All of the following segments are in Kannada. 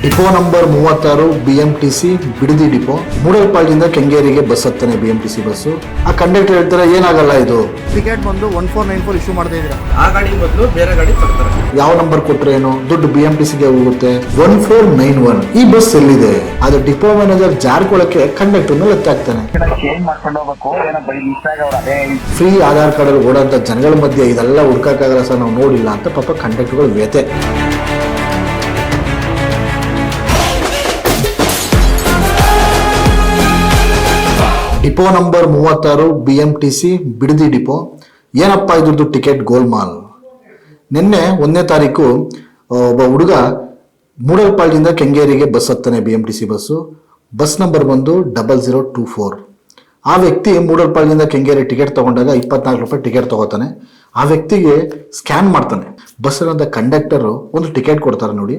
Depot number 36 BMTC Bidadi depot. ಮೂಡಲ್ಪಾಳ್ಯದಿಂದ ಕೆಂಗೇರಿಗೆ ಬಸ್ ಹತ್ತಾನೆ BMTC ಬಸ್ಸು. ಆ ಕಂಡಕ್ಟರ್ ಹೇಳ್ತಾರೆ ಏನಾಗಲ್ಲ ಇದು ಟಿಕೆಟ್ ಬಂದು 1494 ಇಶ್ಯೂ ಮಾಡ್ತಾ ಇದ್ದೀರಾ. ಆ ಗಾಡಿ ಬದಲು ಬೇರೆ ಗಾಡಿ ಕೊಡ್ತಾರೆ. ಯಾವ ನಂಬರ್ ಕೊಟ್ರೆ ಏನು ದುಡ್ಡು BMTCಗೆ ಹೋಗುತ್ತೆ. 1491 ಈ ಬಸ್ ಎಲ್ಲಿದೆ? ಅದು ಡಿಪೋ ಮ್ಯಾನೇಜರ್ ಜಾರ್ಕೊಳಕ್ಕೆ ಕಂಡಕ್ಟರ್ ಮೇಲೆ ಎತ್ತಾಗ್ತಾನೆ. ಫ್ರೀ ಆಧಾರ್ ಕಾರ್ಡ್ ಅಲ್ಲಿ ಓಡೋಂತ ಜನಗಳ ಮಧ್ಯೆ ಇದೆಲ್ಲ ಹುಡ್ಕಾಕಾಗಲ್ಲ ಸರ್, ನಾವು ನೋಡಿಲ್ಲ ಅಂತ ಪಾಪ ಕಂಡಕ್ಟರ್ಗಳು ವ್ಯತೆ. Depot number 36 BMTC Bidadi depot. ಏನಪ್ಪ ಇದ್ರದ್ದು ಟಿಕೆಟ್ ಗೋಲ್ಮಾಲ್. ನಿನ್ನೆ 1ನೇ ತಾರೀಕು ಒಬ್ಬ ಹುಡುಗ ಮೂಡಲ್ಪಾಳ್ಯದಿಂದ ಕೆಂಗೇರಿಗೆ ಬಸ್ ಹತ್ತಾನೆ BMTC ಬಸ್ಸು. ಬಸ್ ನಂಬರ್ ಬಂದು 0024. ಆ ವ್ಯಕ್ತಿ ಮೂಡಲ್ಪಾಳ್ಯದಿಂದ ಕೆಂಗೇರಿ ಟಿಕೆಟ್ ತಗೊಂಡಾಗ 24 ರೂಪಾಯಿ ಟಿಕೆಟ್ ತಗೋತಾನೆ. ಆ ವ್ಯಕ್ತಿಗೆ ಸ್ಕ್ಯಾನ್ ಮಾಡ್ತಾನೆ. ಬಸ್ಸಿನಂತ ಕಂಡಕ್ಟರು ಒಂದು ಟಿಕೆಟ್ ಕೊಡ್ತಾರೆ ನೋಡಿ,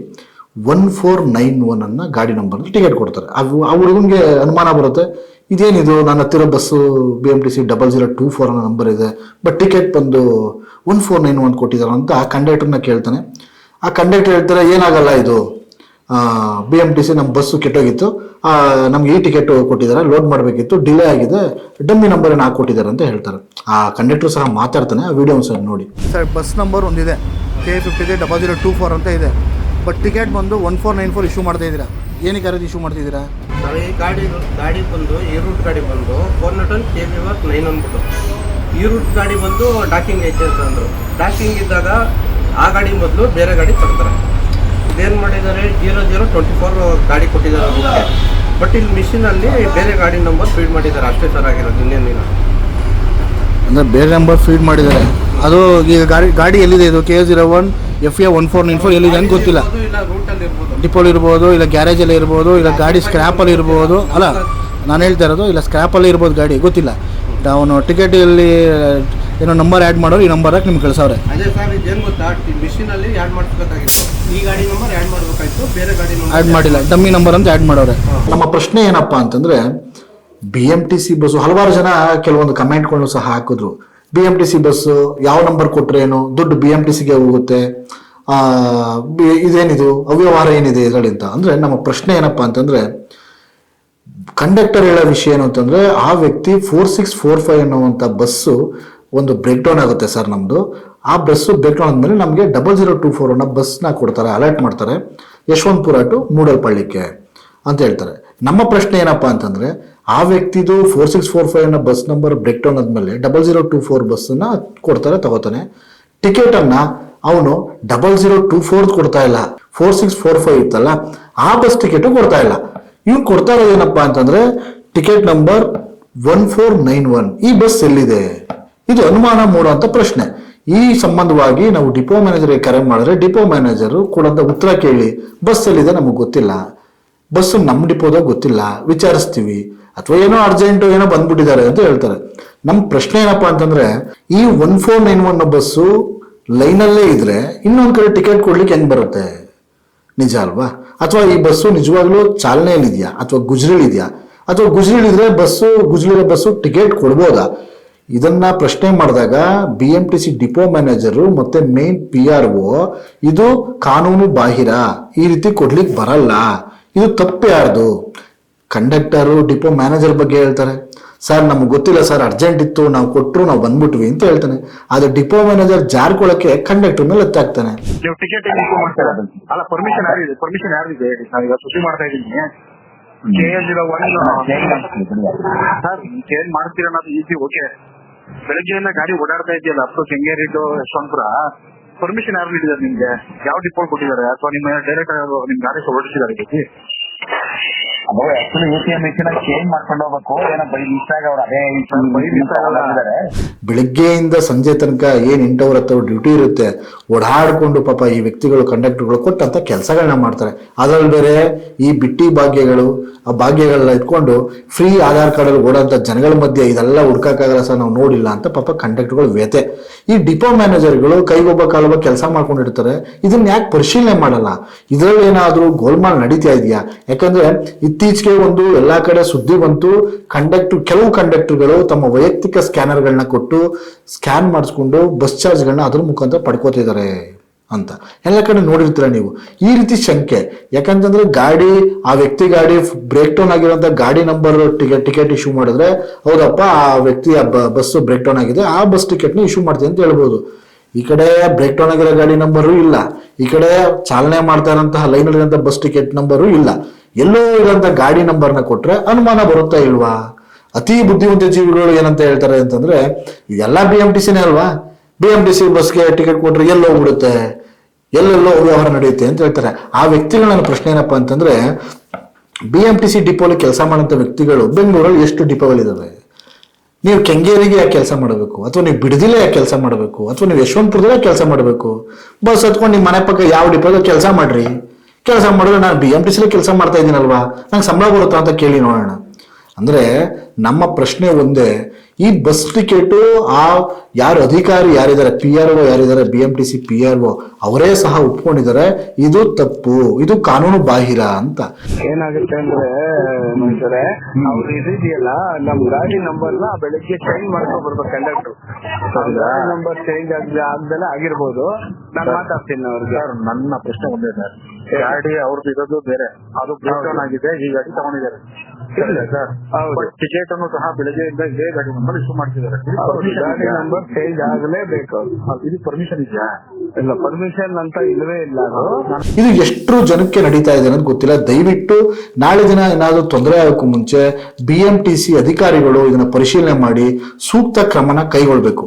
1491 ಅನ್ನ ಗಾಡಿ ನಂಬರ್ ಟಿಕೆಟ್ ಕೊಡ್ತಾರೆ. ಆ ಹುಡುಗನಿಗೆ ಅನುಮಾನ ಬರುತ್ತೆ, ಇದೇನಿದು ನನ್ನ ಹತ್ತಿರ ಬಸ್ಸು BMTC 0024 ಅನ್ನೋ ನಂಬರ್ ಇದೆ, ಬಟ್ ಟಿಕೆಟ್ ಬಂದು 1491 ಕೊಟ್ಟಿದ್ದಾರೆ ಅಂತ ಆ ಕಂಡಕ್ಟರ್ನ ಕೇಳ್ತಾನೆ. ಆ ಕಂಡಕ್ಟರ್ ಹೇಳ್ತಾರೆ ಏನಾಗಲ್ಲ ಇದು BMTC ನಮ್ಮ ಬಸ್ಸು ಕೆಟ್ಟೋಗಿತ್ತು, ನಮ್ಗೆ ಈ ಟಿಕೆಟ್ ಕೊಟ್ಟಿದ್ದಾರೆ, ಲೋಡ್ ಮಾಡಬೇಕಿತ್ತು, ಡಿಲೇ ಆಗಿದೆ, ಡಮ್ಮಿ ನಂಬರ್ ಏನು ಹಾಕೊಟ್ಟಿದ್ದಾರೆ ಅಂತ ಹೇಳ್ತಾರೆ. ಆ ಕಂಡಕ್ಟರ್ ಸಹ ಮಾತಾಡ್ತಾನೆ. ಆ ವಿಡಿಯೋ ಸರ್ ನೋಡಿ. ಸರ್ ಬಸ್ ನಂಬರ್ ಒಂದಿದೆ K50 0024 ಅಂತ ಇದೆ, ಬಟ್ ಟಿಕೆಟ್ ಬಂದು 1494 ಇಶ್ಯೂ ಮಾಡ್ತಾ ಇದ್ದೀರಾ. ಏನಕ್ಕೆ ಯಾರು ಇಶ್ಯೂ ಮಾಡ್ತಿದ್ದೀರಾ? ನಾವು ಈ ಗಾಡಿ ಬಂದು ಈ ರೂಟ್ ಗಾಡಿ ಬಂದು 401 KV9 ಅಂದ್ಬಿಟ್ಟು ಈ ರೂಟ್ ಗಾಡಿ ಬಂದು ಡಾಕಿಂಗ್ ಐತೆ ಅಂತ ಅಂದರು. ಡಾಕಿಂಗ್ ಇದ್ದಾಗ ಆ ಗಾಡಿ ಬದಲು ಬೇರೆ ಗಾಡಿ ಕೊಡ್ತಾರೆ. ಇದೇನು ಮಾಡಿದ್ದಾರೆ 0024 ಗಾಡಿ ಕೊಟ್ಟಿದ್ದಾರೆ ರೂಟ್ಗೆ, ಬಟ್ ಇಲ್ಲಿ ಮಿಷಿನಲ್ಲಿ ಬೇರೆ ಗಾಡಿ ನಂಬರ್ ಫೀಡ್ ಮಾಡಿದ್ದಾರೆ. ಅಷ್ಟೇ ಸರ್ ಆಗಿರೋದು, ಇನ್ನೇನಿಲ್ಲ. ಅಂದರೆ ಬೇರೆ ನಂಬರ್ ಫೀಡ್ ಮಾಡಿದ್ದಾರೆ. ಅದು ಈಗ ಗಾಡಿ ಎಲ್ಲಿದೆ? ಇದು K01 FA 1494 ಎಲ್ಲಿದೆ ಅಂತ ಗೊತ್ತಿಲ್ಲ. ಇಲ್ಲ ರೂಟಲ್ಲಿ ಇರ್ಬೋದು, ಡಿಪೋಲಿ ಇರ್ಬೋದು, ಇಲ್ಲ ಗ್ಯಾರೇಜಲ್ಲಿ ಇರ್ಬೋದು, ಇಲ್ಲ ಗಾಡಿ ಸ್ಕ್ರ್ಯಾಪಲ್ಲಿ ಇರ್ಬೋದು. ಅಲ್ಲ ನಾನು ಹೇಳ್ತಾ ಇರೋದು, ಇಲ್ಲ ಸ್ಕ್ರ್ಯಾಪಲ್ಲಿ ಇರ್ಬೋದು ಗಾಡಿ, ಗೊತ್ತಿಲ್ಲ. ಅವನು ಟಿಕೆಟಲ್ಲಿ ಏನೋ ನಂಬರ್ ಆ್ಯಡ್ ಮಾಡೋರು ಈ ನಂಬರಾಗಿ ನಿಮ್ಗೆ ಕಳಿಸವ್ರೆ. ಅದೇ ಸರ್, ಇದೇನು ಗೊತ್ತಾ, ಮಿಷಿನಲ್ಲಿ ಆ್ಯಡ್ ಮಾಡಿಸ್ಬೇಕಾಗಿತ್ತು. ಈ ಗಾಡಿ ನಂಬರ್ ಆ್ಯಡ್ ಮಾಡಬೇಕಾಯ್ತು, ಬೇರೆ ಗಾಡಿ ನಂಬರ್ ಆ್ಯಡ್ ಮಾಡಿಲ್ಲ, ಡಮ್ಮಿ ನಂಬರ್ ಅಂತ ಆ್ಯಡ್ ಮಾಡೋರೆ. ನಮ್ಮ ಪ್ರಶ್ನೆ ಏನಪ್ಪಾ ಅಂತಂದ್ರೆ, BMTC ಬಸ್ಸು ಹಲವಾರು ಜನ ಕೆಲವೊಂದು ಕಮೆಂಟ್ಗಳನ್ನು ಸಹ ಹಾಕಿದ್ರು. BMTC ಬಸ್ಸು ಯಾವ ನಂಬರ್ ಕೊಟ್ರೆ ಏನು ದುಡ್ಡು BMTCಗೆ ಹೋಗುತ್ತೆ, ಇದೇನಿದು ಅವ್ಯವಹಾರ ಏನಿದೆ ಇದರಲ್ಲಿ ಅಂತ. ಅಂದ್ರೆ ನಮ್ಮ ಪ್ರಶ್ನೆ ಏನಪ್ಪಾ ಅಂತಂದ್ರೆ, ಕಂಡಕ್ಟರ್ ಹೇಳೋ ವಿಷಯ ಏನು ಅಂತಂದ್ರೆ, ಆ ವ್ಯಕ್ತಿ 4645 ಅನ್ನುವಂಥ ಬಸ್ಸು ಒಂದು ಬ್ರೇಕ್ ಡೌನ್ ಆಗುತ್ತೆ ಸರ್ ನಮ್ದು. ಆ ಬಸ್ಸು ಬ್ರೇಕ್ ಡೌನ್ ಆದ್ಮೇಲೆ ನಮಗೆ 0024 ಅನ್ನೋ ಬಸ್ನ ಕೊಡ್ತಾರೆ, ಅಲರ್ಟ್ ಮಾಡ್ತಾರೆ, ಯಶವಂತಪುರ ಟು ಮೂಡಲ್ಪಾಳ್ಯಕ್ಕೆ ಅಂತ ಹೇಳ್ತಾರೆ. ನಮ್ಮ ಪ್ರಶ್ನೆ ಏನಪ್ಪಾ ಅಂತಂದ್ರೆ, ಆ ವ್ಯಕ್ತಿದು 4645 ಅನ್ನೋ ಬಸ್ ನಂಬರ್ ಬ್ರೇಕ್ ಡೌನ್ ಆದ್ಮೇಲೆ 0024 ಬಸ್ಸನ್ನ ಕೊಡ್ತಾರೆ, ತಗೋತಾನೆ. ಟಿಕೆಟ್ ಅನ್ನ ಅವನು 0024 ಕೊಡ್ತಾ ಇಲ್ಲ, 4645 ಇತ್ತಲ್ಲ ಆ ಬಸ್ ಟಿಕೆಟ್ ಕೊಡ್ತಾ ಇಲ್ಲ. ಇವ್ನು ಕೊಡ್ತಾ ಇರೋದು ಏನಪ್ಪಾ ಅಂತಂದ್ರೆ ಟಿಕೆಟ್ ನಂಬರ್ 1491. ಈ ಬಸ್ ಎಲ್ಲಿದೆ? ಇದು ಅನುಮಾನ ಮೂಡುವಂತ ಪ್ರಶ್ನೆ. ಈ ಸಂಬಂಧವಾಗಿ ನಾವು ಡಿಪೋ ಮ್ಯಾನೇಜರ್ಗೆ ಕರೆ ಮಾಡಿದ್ರೆ ಡಿಪೋ ಮ್ಯಾನೇಜರು ಕೊಡಂತ ಉತ್ತರ ಕೇಳಿ, ಬಸ್ ಎಲ್ಲಿದೆ ನಮಗೆ ಗೊತ್ತಿಲ್ಲ, ಬಸ್ಸು ನಮ್ಮ ಡಿಪೋದಾಗ ಗೊತ್ತಿಲ್ಲ, ವಿಚಾರಿಸ್ತೀವಿ, ಅಥವಾ ಏನೋ ಅರ್ಜೆಂಟು ಏನೋ ಬಂದ್ಬಿಟ್ಟಿದ್ದಾರೆ ಅಂತ ಹೇಳ್ತಾರೆ. ನಮ್ಮ ಪ್ರಶ್ನೆ ಏನಪ್ಪಾ ಅಂತಂದ್ರೆ, ಈ 1491 ಬಸ್ಸು ಲೈನಲ್ಲೇ ಇದ್ರೆ ಇನ್ನೊಂದ್ ಕಡೆ ಟಿಕೆಟ್ ಕೊಡ್ಲಿಕ್ಕೆ ಹೆಂಗ್ ಬರುತ್ತೆ? ನಿಜ ಅಲ್ವಾ? ಅಥವಾ ಈ ಬಸ್ಸು ನಿಜವಾಗ್ಲೂ ಚಾಲನೆಯಲ್ಲಿದೆಯಾ, ಅಥವಾ ಗುಜ್ರಿಲಿದೆಯಾ, ಅಥವಾ ಗುಜ್ರಿಲಿದ್ರೆ ಗುಜ್ರಿಲಿರೋ ಬಸ್ಸು ಟಿಕೆಟ್ ಕೊಡ್ಬೋದಾ? ಇದನ್ನ ಪ್ರಶ್ನೆ ಮಾಡಿದಾಗ BMTC ಡಿಪೋ ಮ್ಯಾನೇಜರು ಮತ್ತೆ ಮೇನ್ PRO ಇದು ಕಾನೂನು ಬಾಹಿರ, ಈ ರೀತಿ ಕೊಡ್ಲಿಕ್ಕೆ ಬರಲ್ಲ, ಇದು ತಪ್ಪು ಯಾರ್ದು? ಕಂಡಕ್ಟರು ಡಿಪೋ ಮ್ಯಾನೇಜರ್ ಬಗ್ಗೆ ಹೇಳ್ತಾರೆ, ಸರ್ ನಮ್ಗೆ ಗೊತ್ತಿಲ್ಲ ಸರ್, ಅರ್ಜೆಂಟ್ ಇತ್ತು, ನಾವು ಕೊಟ್ಟರು, ನಾವು ಬಂದ್ಬಿಟ್ವಿ ಅಂತ ಹೇಳ್ತಾನೆ. ಆದ್ರೆ ಡಿಪೋ ಮ್ಯಾನೇಜರ್ ಜಾರ್ಕೊಳಕ್ಕೆ ಕಂಡಕ್ಟರ್ ಮೇಲೆ ಎತ್ತಾಗ್ತಾನೆ. ಟಿಕೆಟ್ ಅಲ್ಲ, ಪರ್ಮಿಷನ್ ಯಾರಿದೆ? ನಾವೀಗ ಸುದ್ದಿ ಮಾಡ್ತಾ ಇದ್ದೀನಿ. K01 ಸರ್, ಚೇಂಜ್ ಮಾಡ್ತೀರ ಅನ್ನೋದು ಈಸಿ, ಓಕೆ. ಬೆಳಗ್ಗೆಯಿಂದ ಗಾಡಿ ಓಡಾಡ್ತಾ ಇದೆಯಲ್ಲ up to Kengeri to Yeshwanthpur, permission ಯಾರು ನೀಡಿದ್ದಾರೆ ನಿಮ್ಗೆ? ಯಾವ ಡಿಪೋ ಕೊಟ್ಟಿದ್ದಾರೆ? ಅಥವಾ ನಿಮ್ಮ ಡೈರೆಕ್ಟ್ ನಿಮ್ ಗಾಡಿ ಹೊರಡಿಸಿದ್ದಾರೆ? ಅದು ಆಕ್ಚುಲಿ ATM ಮಿಷನ್ ಚೇಂಜ್ ಮಾಡ್ಕೊಂಡು ಹೋಗ್ಬೇಕು. ಏನೋ ಬೈ ಮಿಸ್ ಆಗವ್ರ, ಅದೇ ಬೆಳಿಗ್ಗೆಯಿಂದ ಸಂಜೆ ತನಕ ಏನ್ 8 ಅವರ್ 10 ಅವರ್ ಡ್ಯೂಟಿ ಇರುತ್ತೆ, ಓಡಾಡ್ಕೊಂಡು ಪಾಪ ಈ ವ್ಯಕ್ತಿಗಳು ಕಂಡಕ್ಟರ್ಗಳು ಕೊಟ್ಟಂತ ಕೆಲಸಗಳನ್ನ ಮಾಡ್ತಾರೆ. ಅದ್ರಲ್ಲಿ ಬೇರೆ ಈ ಬಿಟ್ಟಿ ಭಾಗ್ಯಗಳು, ಆ ಭಾಗ್ಯಗಳನ್ನ ಇಟ್ಕೊಂಡು ಫ್ರೀ ಆಧಾರ್ ಕಾರ್ಡ್ ಅಲ್ಲಿ ಓಡೋಂತ ಜನಗಳ ಮಧ್ಯೆ ಇದೆಲ್ಲ ಹುಡ್ಕಾಕಾಗಲ್ಲ ಸರ್, ನಾವು ನೋಡಿಲ್ಲ ಅಂತ ಪಾಪ ಕಂಡಕ್ಟರ್ಗಳು ವ್ಯತೆ. ಈ ಡಿಪೋ ಮ್ಯಾನೇಜರ್ಗಳು ಕೈಗೊಬ್ಬ ಕಾಲೊಬ್ಬ ಕೆಲಸ ಮಾಡ್ಕೊಂಡಿರ್ತಾರೆ, ಇದನ್ನ ಯಾಕೆ ಪರಿಶೀಲನೆ ಮಾಡಲ್ಲ? ಇದರಲ್ಲಿ ಏನಾದ್ರೂ ಗೋಲ್ಮಾಲ್ ನಡೀತಾ ಇದೆಯಾ? ಯಾಕಂದ್ರೆ ಇತ್ತೀಚೆಗೆ ಒಂದು ಎಲ್ಲಾ ಕಡೆ ಸುದ್ದಿ ಬಂತು, ಕೆಲವು ಕಂಡಕ್ಟರ್ಗಳು ತಮ್ಮ ವೈಯಕ್ತಿಕ ಸ್ಕ್ಯಾನರ್ಗಳನ್ನ ಕೊಟ್ಟು ಸ್ಕ್ಯಾನ್ ಮಾಡಿಸ್ಕೊಂಡು ಬಸ್ ಚಾರ್ಜ್ಗಳನ್ನ ಅದ್ರ ಮುಖಾಂತರ ಪಡ್ಕೋತಿದ್ದಾರೆ ಅಂತ ಎಲ್ಲ ಕಡೆ ನೋಡಿರ್ತೀರ ನೀವು. ಈ ರೀತಿ ಶಂಕೆ, ಯಾಕಂತಂದ್ರೆ ಗಾಡಿ ಆ ವ್ಯಕ್ತಿ ಗಾಡಿ ಬ್ರೇಕ್ ಡೌನ್ ಆಗಿರೋಂಥ ಗಾಡಿ ನಂಬರ್ ಟಿಕೆಟ್ ಇಶ್ಯೂ ಮಾಡಿದ್ರೆ ಹೌದಪ್ಪ ಆ ವ್ಯಕ್ತಿ ಬಸ್ ಬ್ರೇಕ್ ಡೌನ್ ಆಗಿದೆ, ಆ ಬಸ್ ಟಿಕೆಟ್ನ ಇಶ್ಯೂ ಮಾಡ್ತೀನಿ ಅಂತ ಹೇಳ್ಬೋದು. ಈ ಕಡೆ ಬ್ರೇಕ್ ಡೌನ್ ಆಗಿರೋ ಗಾಡಿ ನಂಬರು ಇಲ್ಲ, ಈ ಕಡೆ ಚಾಲನೆ ಮಾಡ್ತಾ ಇರೋಂತಹ ಲೈನಲ್ಲಿರೋಂಥ ಬಸ್ ಟಿಕೆಟ್ ನಂಬರು ಇಲ್ಲ. ಎಲ್ಲೋ ಇರೋಂಥ ಗಾಡಿ ನಂಬರ್ನ ಕೊಟ್ರೆ ಅನುಮಾನ ಬರುತ್ತಾ ಇಲ್ವಾ? ಅತಿ ಬುದ್ಧಿವಂತ ಜೀವಿಗಳು ಏನಂತ ಹೇಳ್ತಾರೆ ಅಂತಂದ್ರೆ ಇದೆಲ್ಲ BMTCನೇ ಅಲ್ವಾ, BMTC ಬಸ್ಗೆ ಟಿಕೆಟ್ ಕೊಟ್ರೆ ಎಲ್ಲೋಗ್ಬಿಡುತ್ತೆ, ಎಲ್ಲೆಲ್ಲೋ ವ್ಯವಹಾರ ನಡೆಯುತ್ತೆ ಅಂತ ಹೇಳ್ತಾರೆ. ಆ ವ್ಯಕ್ತಿಗಳ ನನ್ನ ಪ್ರಶ್ನೆ ಏನಪ್ಪಾ ಅಂತಂದ್ರೆ BMTC ಡಿಪೋಲಿ ಕೆಲಸ ಮಾಡೋಂಥ ವ್ಯಕ್ತಿಗಳು ಬೆಂಗಳೂರಲ್ಲಿ ಎಷ್ಟು ಡಿಪೋಗಳಿದಾವೆ? ನೀವು ಕೆಂಗೇರಿಗೆ ಯಾಕೆ ಕೆಲಸ ಮಾಡಬೇಕು, ಅಥವಾ ನೀವು ಬಿಡದಿಲ್ಲ ಯಾಕೆ ಕೆಲಸ ಮಾಡಬೇಕು, ಅಥವಾ ನೀವು ಯಶವಂತಪುರದಲ್ಲೇ ಕೆಲಸ ಮಾಡಬೇಕು? ಬಸ್ ಹತ್ಕೊಂಡು ನಿಮ್ಮ ಮನೆ ಪಕ್ಕ ಯಾವ ಡಿಪೋದಾಗ ಕೆಲಸ ಮಾಡ್ರಿ, ಕೆಲಸ ಮಾಡಿದ್ರೆ ನಾನು BMTCಲೇ ಕೆಲಸ ಮಾಡ್ತಾ ಇದ್ದೀನಲ್ವಾ, ನಂಗೆ ಸಂಬಳ ಬರುತ್ತಾ ಅಂತ ಕೇಳಿ ನೋಡೋಣ. ಅಂದ್ರೆ ನಮ್ಮ ಪ್ರಶ್ನೆ ಒಂದೇ, ಈ ಬಸ್ ಟಿಕೆಟು ಆ ಯಾರು ಅಧಿಕಾರಿ ಯಾರಿದ್ದಾರೆ, PRO ಯಾರಿದ್ದಾರೆ, BMTC PRO ಅವರೇ ಸಹ ಒಪ್ಕೊಂಡಿದ್ದಾರೆ ಇದು ತಪ್ಪು, ಇದು ಕಾನೂನು ಬಾಹಿರ ಅಂತ. ಏನಾಗುತ್ತೆ ಅಂದ್ರೆ ನೋಡ್ತಾರೆ ಅವ್ರು ಇದೆಯಲ್ಲ ನಮ್ ಗಾಡಿ ನಂಬರ್ನ ಬೆಳಿಗ್ಗೆ ಚೇಂಜ್ ಮಾಡ್ಕೊಂಡ್ ಬರ್ಬೇಕು ಕಂಡಕ್ಟರ್. ಗಾಡಿ ನಂಬರ್ ಚೇಂಜ್ ಆಗ್ದಲೆ ಆಗಿರ್ಬೋದು, ನಾನು ಮಾತಾಡ್ತೀನಿ ಅವ್ರಿಗೆ. ಸರ್ ನನ್ನ ಪ್ರಶ್ನೆ ಒಂದೇ ಸರ್, ಗಾಡಿ ಅವ್ರದ್ದು ಇರೋದು ಬೇರೆ, ಅದು ಬ್ರೇಕ್ ಡೌನ್ ಆಗಿದೆ, ಈ ಗಾಡಿ ತಗೊಂಡಿದ್ದಾರೆ ಸರ್. ಟಿಕೆಟ್ ಅನ್ನು ಸಹ ಬೆಳಗ್ಗೆಯಿಂದ ಇದೇ ಗಾಡಿ ನಂಬರ್ ಇಶ್ಯೂ ಮಾಡ್ತಿದ್ದಾರೆ. ಗಾಡಿ ನಂಬರ್ ಚೇಂಜ್ ಆಗಲೇಬೇಕು. ಇದು ಪರ್ಮಿಷನ್ ಇದೆಯಾ? ಇಲ್ಲ, ಪರ್ಮಿಷನ್ ಅಂತ ಇಲ್ಲವೇ ಇಲ್ಲ. ಇದು ಎಷ್ಟು ಜನಕ್ಕೆ ನಡೀತಾ ಇದೆ ಅನ್ನೋದು ಗೊತ್ತಿಲ್ಲ. ದಯವಿಟ್ಟು ನಾಳೆ ದಿನ ಏನಾದರೂ ತೊಂದರೆ ಆಗೋಕ್ಕೂ ಮುಂಚೆ BMTC ಅಧಿಕಾರಿಗಳು ಇದನ್ನ ಪರಿಶೀಲನೆ ಮಾಡಿ ಸೂಕ್ತ ಕ್ರಮನ ಕೈಗೊಳ್ಬೇಕು.